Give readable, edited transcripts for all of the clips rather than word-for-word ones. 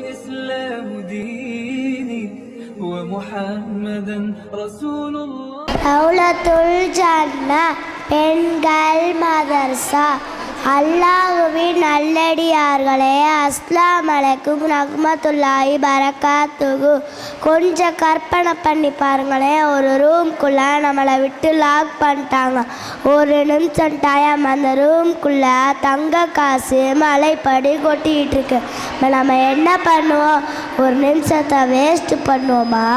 والإسلام ديني ومحمدا رسول الله. தௌலத்துல் ஜன்னா பெண்கள் மதர்சா. அல்லாஹ்வின் நல்லடியார்களே, அஸ்ஸலாமு அலைக்கும் ரஹ்மத்துல்லாஹி பரக்காத்துஹு. கொஞ்சம் கற்பனை பண்ணி பாருங்களேன், ஒரு ரூம்குள்ளே நம்மளை விட்டு லாக் பண்ணிட்டாங்க. ஒரு நிமிஷம் டைம் அந்த ரூம்குள்ளே தங்க காசு மலைப்படி கொட்டிக்கிட்டு இருக்கு. இப்போ நம்ம என்ன பண்ணுவோம்? ஒரு நிமிஷத்தை வேஸ்ட் பண்ணுவோமா?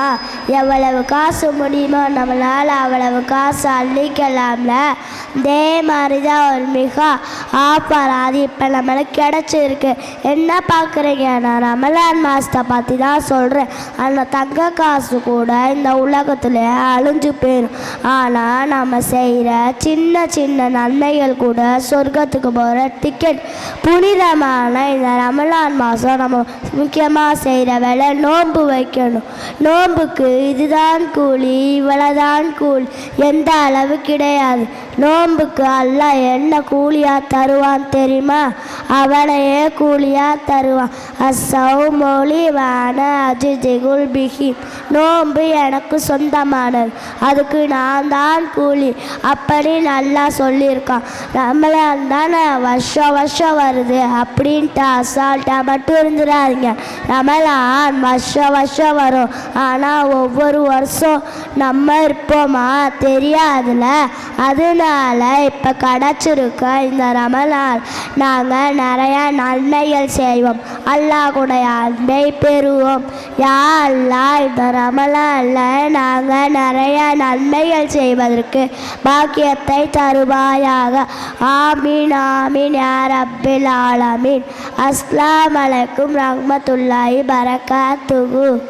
எவ்வளவு காசு முடியுமோ நம்மளால் அவ்வளவு காசு அள்ளிக்கலாம்ல. இதே மாதிரி தான் ஒரு மிக ஆஃபர் அது இப்போ நம்மளுக்கு கிடச்சிருக்கு. என்ன பார்க்குறீங்க? நான் ரமலான் மாதத்தை பற்றி தான் சொல்கிறேன். அந்த தங்க காசு கூட இந்த உலகத்தில் அழிஞ்சு போயிடும். ஆனால் நம்ம செய்கிற சின்ன சின்ன நன்மைகள் கூட சொர்க்கத்துக்கு போகிற டிக்கெட். புனிதமான இந்த ரமலான் மாதம் நம்ம முக்கியமாக செய்கிற வேலை நோன்பு வைக்கணும். நோன்புக்கு இதுதான் கூலி, இவ்வளோதான் கூலி எந்த அளவு கிடையாது. நோன்புக்கு அல்லாஹ் என்ன கூலியாக தருவான் தெரியுமா? அவனையே கூலியாக தருவான். அஸ்ஸௌமொழி வான அஜிஜிகுல் பிஹி. நோன்பு எனக்கு சொந்தமானது, அதுக்கு நான் தான் கூலி அப்படி நல்லா சொல்லியிருக்கான். ரமலான் தானே வருஷம் வருஷம் வருது அப்படின்ட்டு அசால்ட்டாக மட்டும் இருந்துடாதீங்க. ரமலான் வருஷம் வருஷம் வரும், ஆனால் ஒவ்வொரு வருஷம் நம்ம இருப்போமா தெரியாதுல. அதனால இப்போ கிடச்சிருக்க இந்த ரமலான் நாங்கள் நிறையா நன்மைகள் செய்வோம், அல்லாஹ்வுடைய அன்பை பெறுவோம். யா அல்லாஹ், இந்த ரமலானில் நாங்கள் நிறையா நன்மைகள் செய்வதற்கு பாக்கியத்தை தருவாயாக. ஆமீன் ஆமீன் யா ரப்பில் ஆலமீன். அஸ்ஸலாமு அலைக்கும் ரஹ்மத்துல்லாஹி பரக்காத்துஹு.